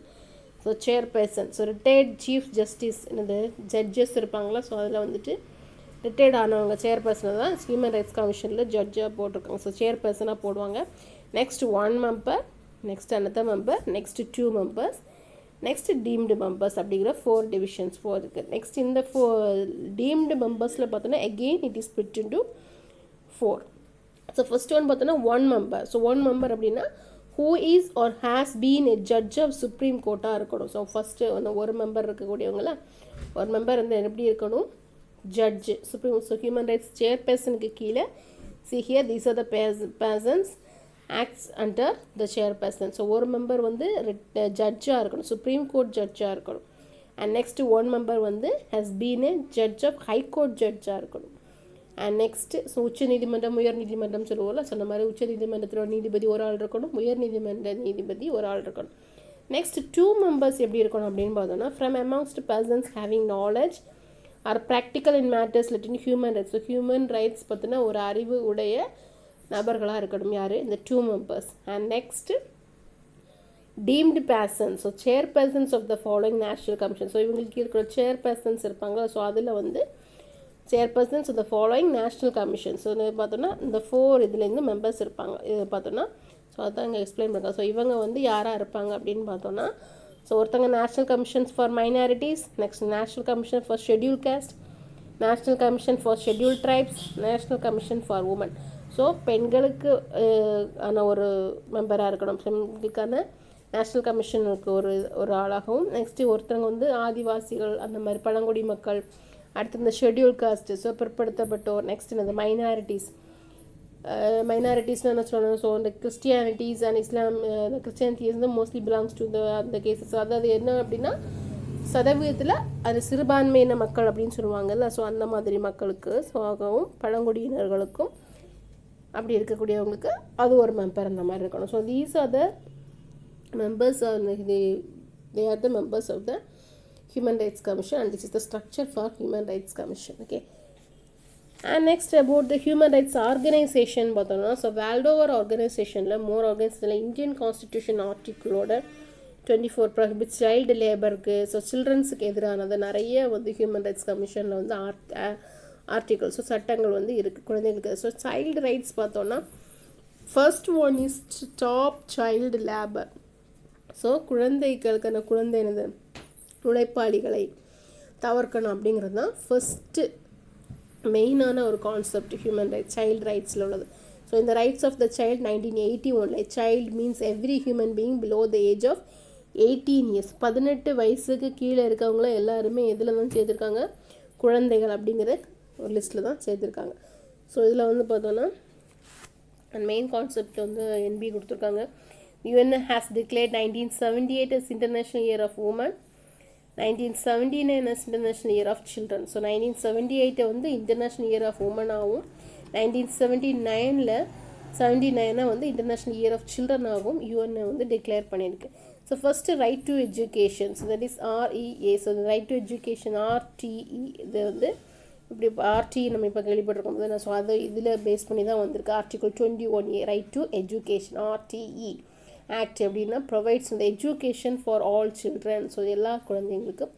So chairperson, so retired chief justice என்னது ஜட்ஜஸ் இருப்பாங்களா, ஸோ அதில் வந்துட்டு ரிட்டையர்ட் ஆனவங்க சேர்பர்சனை தான் ஹியூமன் ரைட்ஸ் கமிஷனில் ஜட்ஜாக போட்டிருக்காங்க. ஸோ சேர்பர்சனாக போடுவாங்க. Next 1 member, next another member, next 2 members, next deemed members அப்படிங்கிற 4 divisions இருக்குது. நெக்ஸ்ட் இந்த 4 டீம்டு மெம்பர்ஸில் பார்த்தோன்னா again it is split into 4. So first one பார்த்தோன்னா 1 member. ஸோ 1 member அப்படின்னா who is or has been a judge of Supreme Court-ஆக இருக்கணும். So first அந்த ஒரு member இருக்கக்கூடியவங்கள ஒரு மெம்பர் வந்து எப்படி இருக்கணும், judge supreme. So human rights சேர்பர்சனுக்கு கீழே see here these are the persons acts under the chairperson. So ஒரு மெம்பர் வந்து ஜட்ஜாக இருக்கணும், சுப்ரீம் கோர்ட் ஜட்ஜாக இருக்கணும். அண்ட் நெக்ஸ்ட் 1 member வந்து has been a judge of high court ஜட்ஜாக இருக்கணும். அண்ட் நெக்ஸ்ட்டு ஸோ உச்ச நீதிமன்றம் உயர் நீதிமன்றம் சொல்லுவோம்ல, சொன்ன மாதிரி உச்ச நீதிமன்றத்தில் நீதிபதி ஒரு ஆள் இருக்கணும், உயர் நீதிமன்ற நீதிபதி ஒரு ஆள் இருக்கணும். நெக்ஸ்ட் 2 மெம்பர்ஸ் எப்படி இருக்கணும் அப்படின்னு பார்த்தோன்னா from amongst persons having knowledge or practical in matters related human rights. So human rights பற்றின ஒரு அறிவு உடைய நபர்களாக இருக்கணும் யார், இந்த 2 members. And next deemed persons, so chairpersons of the following national commission. So இவங்களுக்கு இருக்கிற சேர்பர்சன்ஸ் இருப்பாங்க. ஸோ அதில் வந்து chairpersons of the following national commission. So பார்த்தோன்னா இந்த 4 இதுலேருந்து மெம்பர்ஸ் இருப்பாங்க. இது பார்த்தோன்னா ஸோ அதான் இங்கே எக்ஸ்பிளைன் பண்ணுறாங்க. ஸோ இவங்க வந்து யாராக இருப்பாங்க அப்படின்னு பார்த்தோன்னா, ஸோ ஒருத்தங்க national commissions for minorities, next national commission for schedule caste, national commission for schedule tribes, national commission for women. So பெண்களுக்கு ஆன ஒரு மெம்பராக இருக்கணும், பெண்களுக்கான நேஷ்னல் கமிஷனுக்கு ஒரு ஆளாகவும். நெக்ஸ்ட்டு ஒருத்தவங்க வந்து ஆதிவாசிகள், அந்த மாதிரி பழங்குடி மக்கள், அடுத்து இந்த ஷெட்யூல் காஸ்ட், ஸோ பிற்படுத்தப்பட்டோர். நெக்ஸ்ட் இந்த மைனாரிட்டிஸ்னு என்ன சொல்லணும், ஸோ இந்த கிறிஸ்டியானிட்டிஸ் அண்ட் இஸ்லாம், இந்த கிறிஸ்டியானிட்டிஸ் வந்து மோஸ்ட்லி பிலாங்ஸ் டு அந்த கேசஸ். அதாவது என்ன அப்படின்னா சதவீதத்தில் அது சிறுபான்மையின மக்கள் அப்படின்னு சொல்லுவாங்கல்ல, ஸோ அந்த மாதிரி மக்களுக்கு, ஸோ ஆகவும் பழங்குடியினர்களுக்கும் அப்படி இருக்கக்கூடியவங்களுக்கு அது ஒரு மெம்பர் அந்த மாதிரி இருக்கணும். So these are the members, they are the members of the Human Rights Commission, and this is the structure for Human Rights Commission. Okay. And next about the Human Rights Organization பார்த்தோம்னா, so world over ஆர்கனைசேஷனில் more ஆர்கனைசேஷனில் Indian constitution ஆர்டிக்கிளோட 24 prohibit child லேபருக்கு, so சில்ட்ரன்ஸுக்கு எதிரானது நிறைய வந்து human rights கமிஷனில் வந்து ஆர்டிகல், ஸோ சட்டங்கள் வந்து இருக்குது குழந்தைகளுக்கு. ஸோ சைல்டு ரைட்ஸ் பார்த்தோன்னா first one is stop child labour. So குழந்தைகளுக்கான குழந்தை உழைப்பாளிகளை தவிர்க்கணும் அப்படிங்கிறது தான் ஃபஸ்ட்டு மெயினான ஒரு கான்செப்ட் ஹியூமன் ரைட்ஸ், சைல்டு ரைட்ஸில் உள்ளது. ஸோ இந்த rights of the child 1981 child means every human being below the age of 18 years. 18 வயசுக்கு கீழே இருக்கவங்கள எல்லாருமே எதில் தான் சேர்த்துருக்காங்க, குழந்தைகள் அப்படிங்கிற ஒரு லிஸ்ட்டில் தான் சேர்த்துருக்காங்க. ஸோ இதில் வந்து பார்த்தோன்னா மெயின் கான்செப்ட் வந்து என்பி கொடுத்துருக்காங்க. UN has declared 1978 as International Year of Women, 1979 as International Year of Children. So 1978 வந்து இன்டர்நேஷ்னல் இயர் ஆஃப் உமன் ஆகும், 1979 வந்து இன்டர்நேஷ்னல் இயர் ஆஃப் சில்ட்ரன் ஆகும் யூஎன் வந்து டிக்ளேர் பண்ணியிருக்கு. So first right to education, so that is REA. So right to education RTE, இது வந்து இப்படி RT நம்ம இப்போ கேள்விப்பட்டிருக்கோம். ஸோ அதை இதில் பேஸ் பண்ணி தான் வந்திருக்கு. Article 21A right to education RTE act எப்படின்னா ப்ரொவைட்ஸ் இந்த education for all children. So எல்லா குழந்தைங்களுக்கும்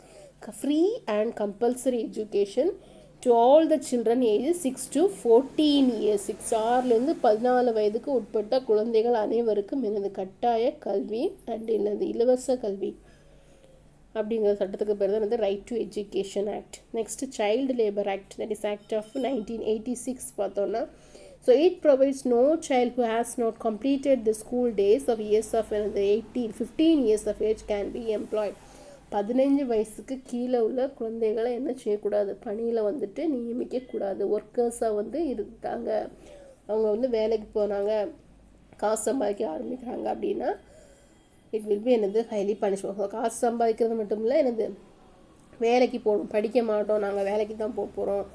free and compulsory education to all the children age 6 to 14 years. 6 14 வயதுக்கு உட்பட்ட குழந்தைகள் அனைவருக்கும் எனது கட்டாய கல்வி அண்ட் எனது இலவச கல்வி அப்படிங்கிற சட்டத்துக்கு பேர் தான் வந்து right to education act. Next child labour act, that is act of 1986 பார்த்தோன்னா, so it provides no child who has not completed the school days of years of 15 years of age can be employed. 15 வயசுக்கு கீழே உள்ள குழந்தைகளை என்ன செய்யக்கூடாது, பணியில் வந்துட்டு நியமிக்கக்கூடாது. ஒர்க்கர்ஸாக வந்து இருக்காங்க, அவங்க வந்து வேலைக்கு போனாங்க, காசு சம்பாதிக்க ஆரம்பிக்கிறாங்க அப்படின்னா இட் வில் பி என்னது ஹைலி பனிஷ்மெண்ட். காசு சம்பாதிக்கிறது மட்டும் இல்லை, என்னது வேலைக்கு போகணும், படிக்க மாட்டோம், நாங்கள் வேலைக்கு தான் போகிறோம்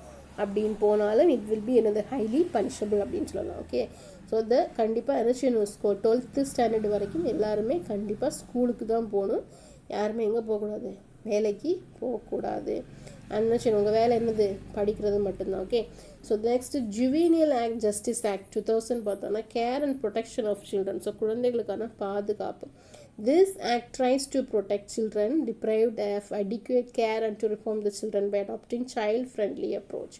அப்படின்னு போனாலும் இட் வில் பி என்னது ஹைலி பனிஷபிள் அப்படின்னு சொல்லலாம். ஓகே. ஸோ இதை கண்டிப்பாக என்ன செய்யணும், 12th ஸ்டாண்டர்ட் வரைக்கும் எல்லாருமே கண்டிப்பாக ஸ்கூலுக்கு தான் போகணும். யாருமே எங்கே போகக்கூடாது, வேலைக்கு போகக்கூடாது. என்ன செய்யணும், உங்கள் வேலை என்னது படிக்கிறது மட்டும்தான். Okay. So next juvenile act justice act 2000 பார்த்தோன்னா care and protection of children. So குழந்தைகளுக்கான பாதுகாப்பு. This act tries to protect children deprived of adequate care and to reform the children by adopting child-friendly approach.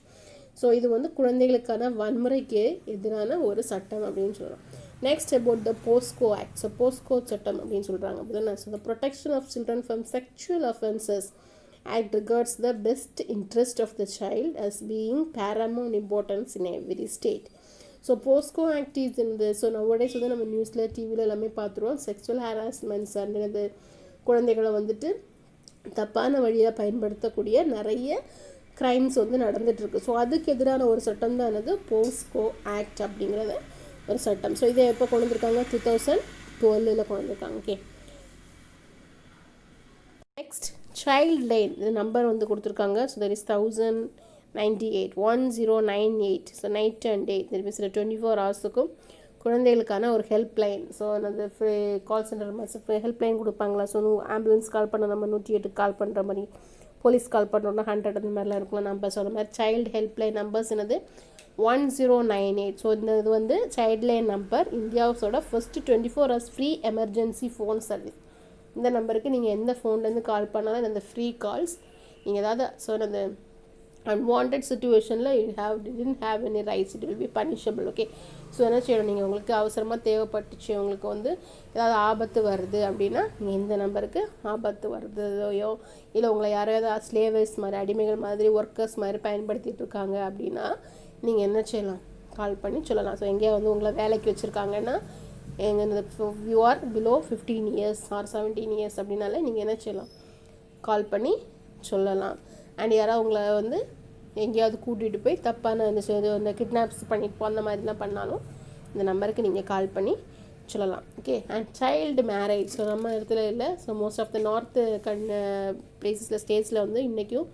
So இது வந்து குழந்தைகளுக்கான வன்முறைக்கு எதிரான ஒரு சட்டம் அப்படின்னு சொல்லலாம். Next about the POCSO act. So POCSO சட்டம் அப்படின்னு சொல்கிறாங்க அப்படின்னா, so the protection of children from sexual offences act regards the best interest of the child as being paramount importance in every state. So Bosco act is இந்த so nowadays வந்து நம்ம நியூஸில் டிவியில் எல்லாமே பார்த்துருவோம். செக்ஷுவல் ஹராஸ்மெண்ட்ஸ் அண்ட் குழந்தைகளை வந்துட்டு தப்பான வழியாக பயன்படுத்தக்கூடிய நிறைய க்ரைம்ஸ் வந்து நடந்துகிட்ருக்கு. ஸோ அதுக்கு எதிரான ஒரு சட்டம் தான் என்னது போஸ்கோ ஆக்ட் அப்படிங்கிறத ஒரு சட்டம். ஸோ இதை எப்போ கொண்டு வந்திருக்காங்க, 2012 கொண்டு வந்திருக்காங்க. ஓகே. நெக்ஸ்ட் சைல்ட் லைன், இது நம்பர் வந்து கொடுத்துருக்காங்க. So that is 1098. So night and day திருப்பி சில 24 ஹவர்ஸுக்கும் குழந்தைகளுக்கான ஒரு ஹெல்ப்லைன். ஸோ அந்த கால் சென்டர் மாதிரி ஹெல்ப்லைன் கொடுப்பாங்களா. ஸோ ஆம்புலன்ஸ் கால் பண்ண நம்ம 108 கால் பண்ணுற மாதிரி, போலீஸ் கால் பண்ணுறோன்னா 100 அந்த மாதிரிலாம் இருக்கலாம் நம்பர்ஸ். அந்த மாதிரி சைல்டு ஹெல்ப்லைன் நம்பர்ஸ் என்னது 1098. ஸோ இந்த இது வந்து சைல்ட்லைன் நம்பர், இந்தியாவோட first 24 hours free emergency phone service. இந்த நம்பருக்கு நீங்கள் எந்த ஃபோன்லேருந்து கால் பண்ணாலும் அந்த ஃப்ரீ கால்ஸ். நீங்கள் ஏதாவது ஸோ அந்த அன்வான்ட் சுச்சுவேஷனில் didn't have any rights, it will be punishable. Okay, so என்ன செய்யணும், நீங்கள் உங்களுக்கு அவசரமாக தேவைப்பட்டுச்சு, உங்களுக்கு வந்து ஏதாவது ஆபத்து வருது அப்படின்னா நீங்கள் இந்த நம்பருக்கு ஆபத்து வருதையோ இல்லை உங்களை யாரோ ஏதாவது ஸ்லேவர்ஸ் மாதிரி அடிமைகள் மாதிரி ஒர்க்கர்ஸ் மாதிரி பயன்படுத்திகிட்டு இருக்காங்க அப்படின்னா நீங்கள் என்ன செய்யலாம், கால் பண்ணி சொல்லலாம். ஸோ எங்கேயா வந்து உங்களை வேலைக்கு வச்சுருக்காங்கன்னா எங்கள் you are below 15 years or 17 years அப்படின்னாலே நீங்கள் என்ன செய்யலாம், கால் பண்ணி சொல்லலாம். அண்ட் யாராவது உங்களை வந்து எங்கேயாவது கூட்டிகிட்டு போய் தப்பான இந்த கிட்னாப்ஸ் பண்ணிட்டு அந்த மாதிரிலாம் பண்ணாலும் இந்த நம்பருக்கு நீங்கள் கால் பண்ணி சொல்லலாம். Okay, and child marriage. So நம்ம இடத்துல இல்லை, so most of the north பிளேசஸில் ஸ்டேட்ஸில் வந்து இன்றைக்கும்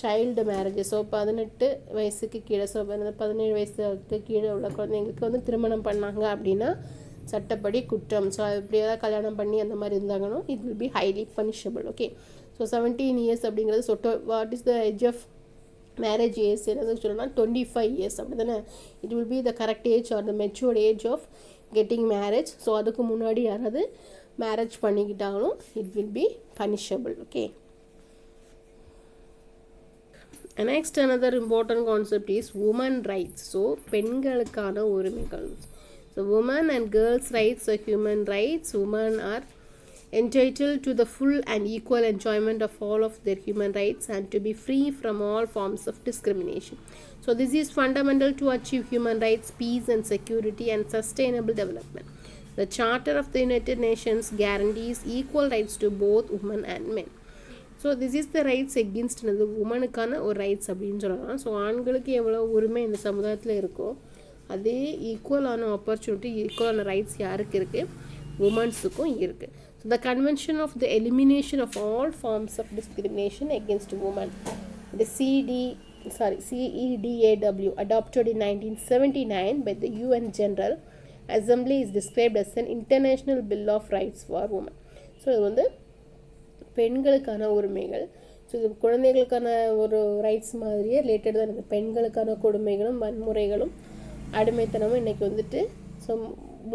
சைல்டு மேரேஜ். ஸோ 18 வயசுக்கு கீழே, ஸோ 17 வயசுக்கு கீழே உள்ள குழந்தைங்களுக்கு வந்து திருமணம் பண்ணாங்க அப்படின்னா சட்டப்படி குற்றம். ஸோ இப்படி ஏதாவது கல்யாணம் பண்ணி அந்த மாதிரி இருந்தாங்கன்னா it will be highly punishable. Okay, so 17 years அப்படிங்கிறது what is the age of marriage age என்னது சொல்லணும்னா 25 years அப்படி தானே. It will be the correct age or the matured age of getting marriage. So அதுக்கு முன்னாடி யாராவது மேரேஜ் பண்ணிக்கிட்டாலும் it will be punishable. Okay, next another important concept is women rights. ஸோ பெண்களுக்கான உரிமைகள். ஸோ women and girls rights are human rights. Women are entitled to the full and equal enjoyment of all of their human rights and to be free from all forms of discrimination. So this is fundamental to achieve human rights, peace and security and sustainable development. The Charter of the United Nations guarantees equal rights to both women and men. So this is the rights against the womanக்கான ஒரு rights அப்படின்னு சொல்லலாம். So ஆண்களுக்கு எவ்வளோ உரிமை இந்த சமுதாயத்தில் இருக்கோ அதே ஈக்குவலான ஆப்பர்ச்சுனிட்டி, ஈக்குவலான ரைட்ஸ் யாருக்கு இருக்குது, உமன்ஸுக்கும் இருக்குது. So the Convention of the Elimination of All Forms of Discrimination Against Women, the CEDAW, adopted in 1979 by the UN General Assembly, is described as an international bill of rights for women. So இது வந்து பெண்களுக்கான உரிமைகள். So இது குழந்தைகளுக்கான ஒரு rights மாதிரியே related தான் இருக்குது. பெண்களுக்கான கொடுமைகளும் வன்முறைகளும் அடிமைத்தனமும் இன்றைக்கி வந்துட்டு ஸோ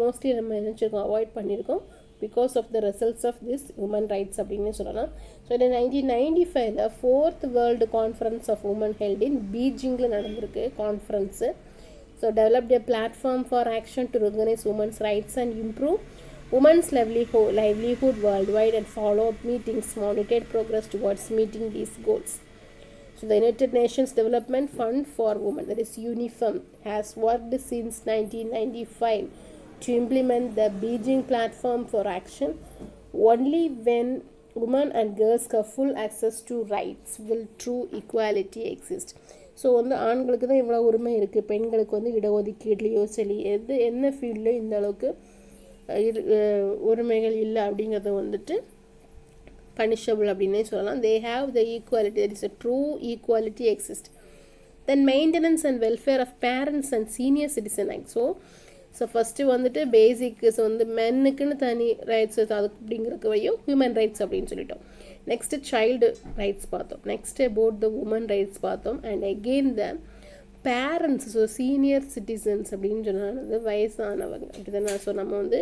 மோஸ்ட்லி நம்ம நினச்சிருக்கோம், அவாய்ட் பண்ணியிருக்கோம் because of the results of this human rights அப்படின்னு சொல்லலாம். ஸோ இந்த 1995 4th World Conference of Women held in பீஜிங்கில் நடந்திருக்கு conference. So developed a platform for action to recognize women's rights and improve women's livelihood worldwide and follow-up meetings monitored progress towards meeting these goals. So the United Nations Development Fund for Women, that is UNIFEM, has worked since 1995 to implement the Beijing Platform for Action. Only when women and girls have full access to rights will true equality exist. So வந்து ஆண்களுக்கு தான் இவ்வளோ உரிமை இருக்குது, பெண்களுக்கு வந்து இடஒதுக்கீட்லேயோ சரி என்ன ஃபீல்ட்லேயும் இந்த அளவுக்கு உரிமைகள் இல்லை அப்படிங்கிறத வந்துட்டு பனிஷபிள் அப்படின்னே சொல்லலாம். They have the equality, there is a true equality exist. Then maintenance and welfare of parents and senior citizen act. So first வந்துட்டு பேசிக்கு ஸோ வந்து மென்னுக்குன்னு தனி ரைட்ஸ் அது அப்படிங்கிறக்கு வரையும் ஹியூமன் ரைட்ஸ் அப்படின்னு சொல்லிட்டோம். நெக்ஸ்ட்டு சைல்டு ரைட்ஸ் பார்த்தோம். Next about the women rights பார்த்தோம். And again the parents, so senior citizens அப்படின்னு சொன்னது வயசானவங்க அப்படி தானே. ஸோ நம்ம வந்து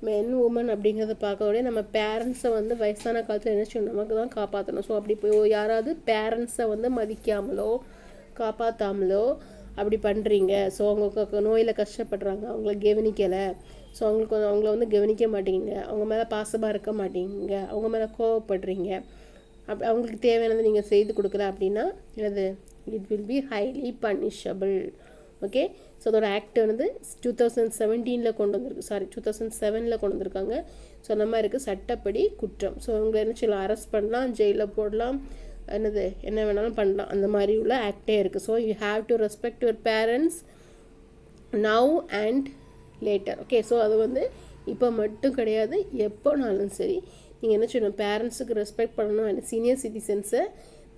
மென் உமன் அப்படிங்கிறத பார்க்கக்கூடிய நம்ம பேரண்ட்ஸை வந்து வயசான காலத்தில் என்ன செய்யணும், நமக்கு தான் காப்பாற்றணும். ஸோ அப்படி போய் யாராவது பேரண்ட்ஸை வந்து மதிக்காமலோ காப்பாற்றாமலோ அப்படி பண்ணுறீங்க, ஸோ அவங்க நோயில் கஷ்டப்படுறாங்க, அவங்கள கவனிக்கலை, ஸோ அவங்கள வந்து கவனிக்க மாட்டேங்க, அவங்க மேலே பாசமாக இருக்க மாட்டேங்க, அவங்க மேலே கோவப்படுறீங்க, அவங்களுக்கு தேவையானது நீங்கள் செய்து கொடுக்கல அப்படின்னா என்னது, it will be highly punishable. Okay, so அதோட ஆக்ட் வந்து 2017 கொண்டு வந்திருக்கு, 2007 கொண்டு வந்திருக்காங்க. ஸோ அந்த மாதிரி இருக்குது சட்டப்படி குற்றம். ஸோ அவங்க என்ன சொல்லலாம், அரெஸ்ட் பண்ணலாம், ஜெயிலில் போடலாம், என்ன வேணாலும் பண்ணலாம், அந்த மாதிரி உள்ள ஆக்டே இருக்குது. So you have to respect your parents now and later. Okay, so அது வந்து இப்போ மட்டும் கிடையாது, எப்போனாலும் சரி நீங்கள் என்ன சொல்லணும், பேரண்ட்ஸுக்கு ரெஸ்பெக்ட் பண்ணணும். அண்ட் சீனியர் சிட்டிசன்ஸை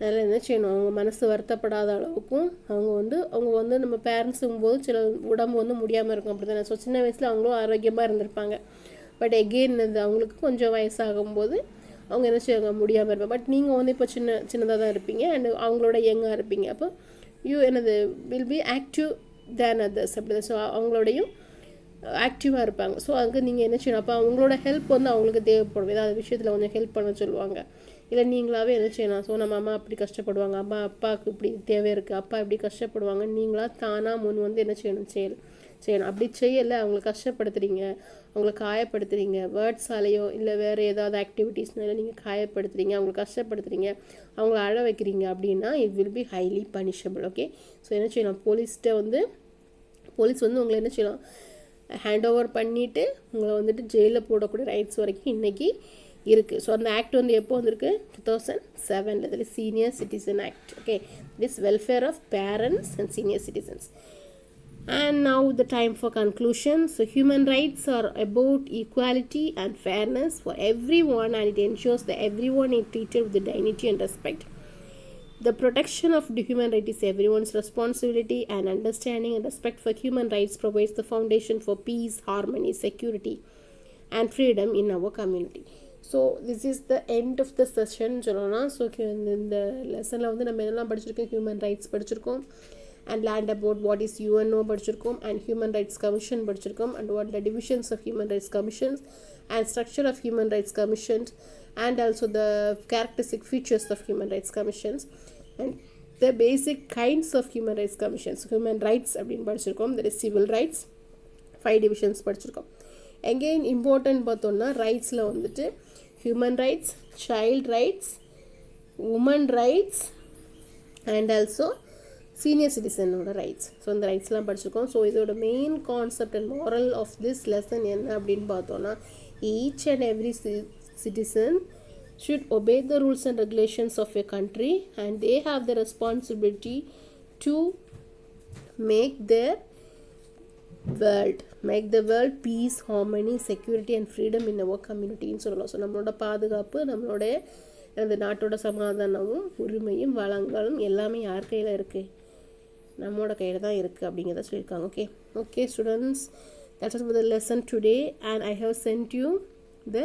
அதில் என்ன செய்யணும், அவங்க மனசு வருத்தப்படாத அளவுக்கும் அவங்க வந்து நம்ம பேரண்ட்ஸுங்கும்போது சில உடம்பு வந்து முடியாமல் இருக்கும், அப்படி தானே. ஸோ சின்ன வயசில் அவங்களும் ஆரோக்கியமாக இருந்திருப்பாங்க. பட் எகெயின் அவங்களுக்கு கொஞ்சம் வயசாகும்போது அவங்க என்ன செய்வாங்க, முடியாமல் இருப்பாங்க. பட் நீங்கள் வந்து இப்போ சின்னதாக தான் இருப்பீங்க அண்ட் அவங்களோட யங்காக இருப்பீங்க. அப்போ will be active than others, அப்படி தான். ஸோ அவங்களோடையும் ஆக்டிவாக இருப்பாங்க. ஸோ அதுக்கு நீங்கள் என்ன செய்யணும், அப்போ அவங்களோட ஹெல்ப் வந்து அவங்களுக்கு தேவைப்படும். ஏதாவது விஷயத்தில் கொஞ்சம் ஹெல்ப் பண்ண சொல்லுவாங்க, இல்லை நீங்களாகவே என்ன செய்யலாம். ஸோ நம்ம அம்மா அப்படி கஷ்டப்படுவாங்க, அப்பாவுக்கு இப்படி தேவை இருக்குது, அப்பா இப்படி கஷ்டப்படுவாங்க, நீங்களாக தானாக முன் வந்து என்ன செய்யணும். அப்படி செய்யலை, அவங்களை கஷ்டப்படுத்துகிறீங்க, அவங்களை காயப்படுத்துகிறீங்க, வேர்ட்ஸாலேயோ இல்லை வேறு ஏதாவது ஆக்டிவிட்டீஸ்னால நீங்கள் காயப்படுத்துகிறீங்க, அவங்களை கஷ்டப்படுத்துகிறீங்க, அவங்கள அழ வைக்கிறீங்க அப்படின்னா it will be highly punishable. Okay, so என்ன செய்யலாம், போலீஸ் வந்து உங்களை என்ன செய்யலாம், ஹேண்ட் ஓவர் பண்ணிவிட்டு உங்களை வந்துட்டு ஜெயிலில் போடக்கூடிய ரைட்ஸ் வரைக்கும் இன்றைக்கி இருக்குது. ஸோ அந்த ஆக்ட் வந்து எப்போ வந்திருக்கு, 2007, அதில் senior citizen act. Okay, this welfare of parents and senior citizens. And now the time for conclusion. So human rights are about equality and fairness for everyone, and it ensures that everyone is treated with dignity and respect. The protection of the human right is everyone's responsibility, and understanding and respect for human rights provides the foundation for peace, harmony, security and freedom in our community. So this is the end of the session. So இந்த லெசனில் வந்து நம்ம என்னெல்லாம் படிச்சிருக்கோம், human rights படிச்சிருக்கோம், and learned about what is UNO படிச்சிருக்கோம், and Human Rights Commission படிச்சிருக்கோம், and what the divisions of Human Rights Commissions and structure of Human Rights Commissions, and also the characteristic features of Human Rights Commissions and the basic kinds of Human Rights Commissions. Human rights அப்படின்னு படிச்சிருக்கோம், there is civil rights, 5 divisions படிச்சிருக்கோம். again important பார்த்தோம்னா ரைட்ஸில் வந்துட்டு human rights, child rights, women rights and also senior சிட்டிசனோட rights. So இந்த ரைட்ஸ்லாம் படிச்சிருக்கோம். So இதோட main concept and moral of this lesson என்ன அப்படின்னு பார்த்தோன்னா, each and every citizen should obey the rules and regulations of a country, and they have the responsibility to make the world peace, harmony, security and freedom in our community ன்னு சொல்லலாம். So நம்மளோட பாதுகாப்பு, நம்மளோட அந்த நாட்டோட சமாதானமும் உரிமையும் வளங்களும் எல்லாமே யார் கையில் இருக்குது, நம்மளோட கையில் தான் இருக்குது அப்படிங்கிறத சொல்லியிருக்காங்க. Okay students, that's it for the lesson today, and I have sent you the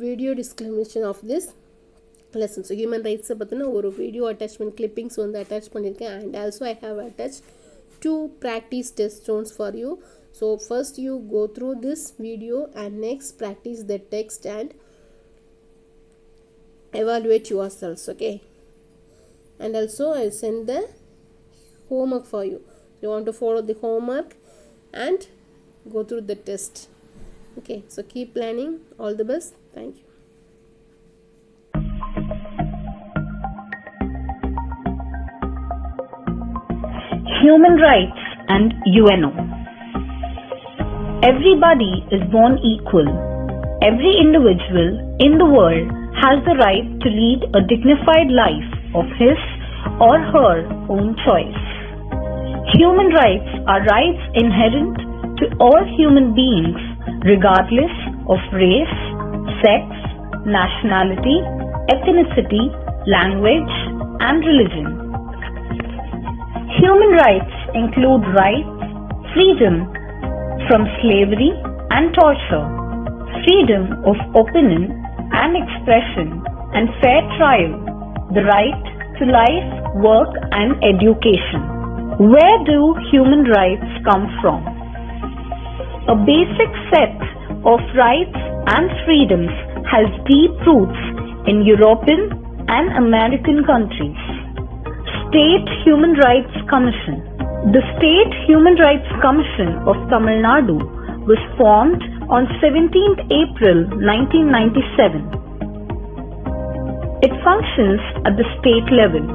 video description of this lesson. So human ரைட்ஸை பற்றின ஒரு வீடியோ அட்டாச்மெண்ட் கிளிப்பிங்ஸ் வந்து அட்டாச் பண்ணியிருக்கேன், and also I have attached 2 practice test zones for you. So first you go through this video and next practice the text and evaluate yourselves. Okay, and also I send the homework for you. You want to follow the homework and go through the test. Okay, so keep planning. All the best. Thank you. Human rights and UNO. Everybody is born equal. Every individual in the world has the right to lead a dignified life of his or her own choice. Human rights are rights inherent to all human beings regardless of race, sex, nationality, ethnicity, language, and religion. Human rights include rights, freedom from slavery and torture, freedom of opinion and expression and fair trial, the right to life, work and education. Where do human rights come from? A basic set of rights and freedoms has deep roots in European and American countries. State Human Rights Commission. The State Human Rights Commission of Tamil Nadu was formed on 17th April 1997. It functions at the state level.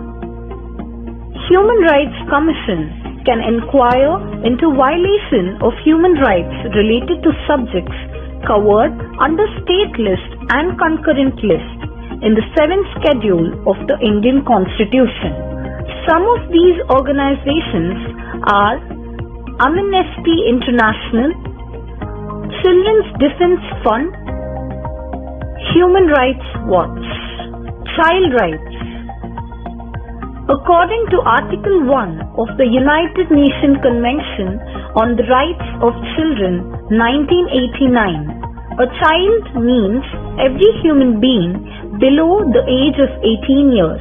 Human Rights Commission can inquire into violation of human rights related to subjects covered under state list and concurrent list in the 7th schedule of the Indian Constitution. Some of these organizations are Amnesty International, Children's Defense Fund, Human Rights Watch. Child rights. According to Article 1 of the United Nations Convention on the Rights of Children, 1989, a child means every human being below the age of 18 years.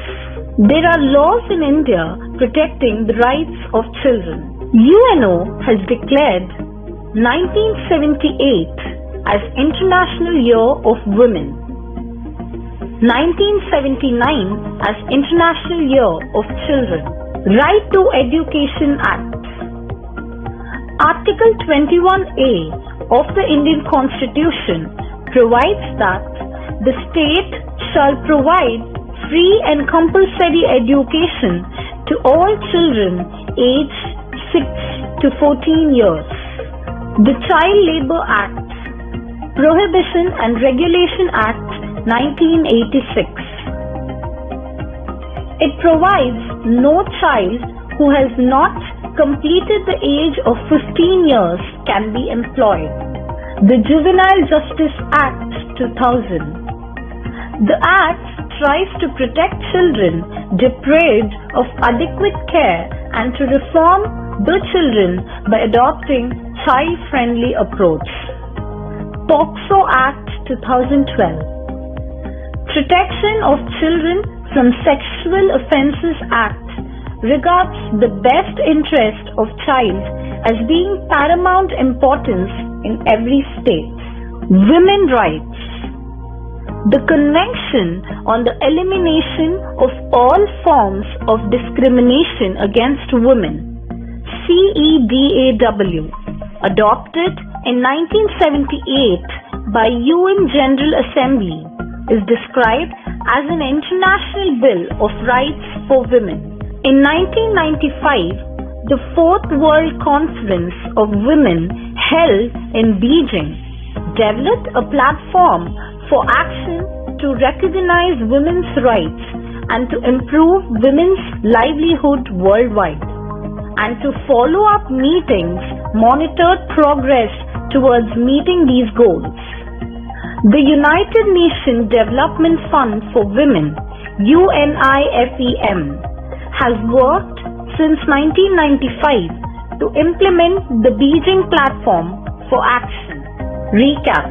There are laws in India protecting the rights of children. UNO has declared 1978 as International Year of Women, 1979 as International Year of Children. Right to Education Act. Article 21A of the Indian Constitution provides that the state shall provide free and compulsory education to all children aged 6 to 14 years. The Child Labour Act, Prohibition and Regulation Act 1986. It provides no child who has not completed the age of 15 years can be employed. The Juvenile Justice Act 2000. The Act tries to protect children deprived of adequate care and to reform the children by adopting child-friendly approach. POCSO Act 2012. Protection of Children from Sexual Offences Act regards the best interest of child as being paramount importance in every state. Women rights. The Convention on the Elimination of All Forms of Discrimination Against Women, CEDAW, adopted in 1978 by UN General Assembly, is described as an international bill of rights for women. In 1995, the Fourth World Conference of Women held in Beijing developed a platform for action to recognize women's rights and to improve women's livelihood worldwide, and to follow up meetings monitored progress towards meeting these goals. The United Nations Development Fund for Women, UNIFEM, has worked since 1995 to implement the Beijing Platform for Action. Recap.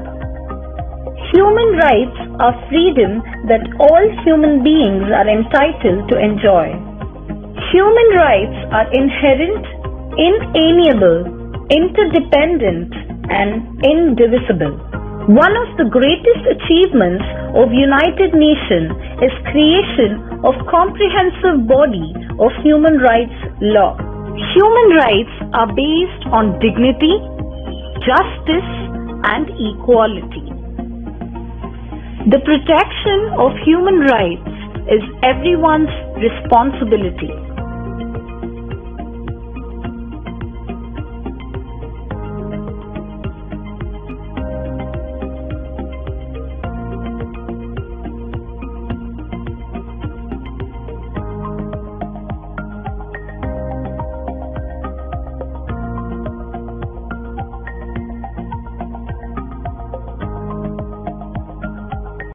Human rights are freedom that all human beings are entitled to enjoy. Human rights are inherent, inalienable, interdependent, and indivisible. One of the greatest achievements of United Nations is creation of comprehensive body of human rights law. Human rights are based on dignity, justice, and equality. The protection of human rights is everyone's responsibility.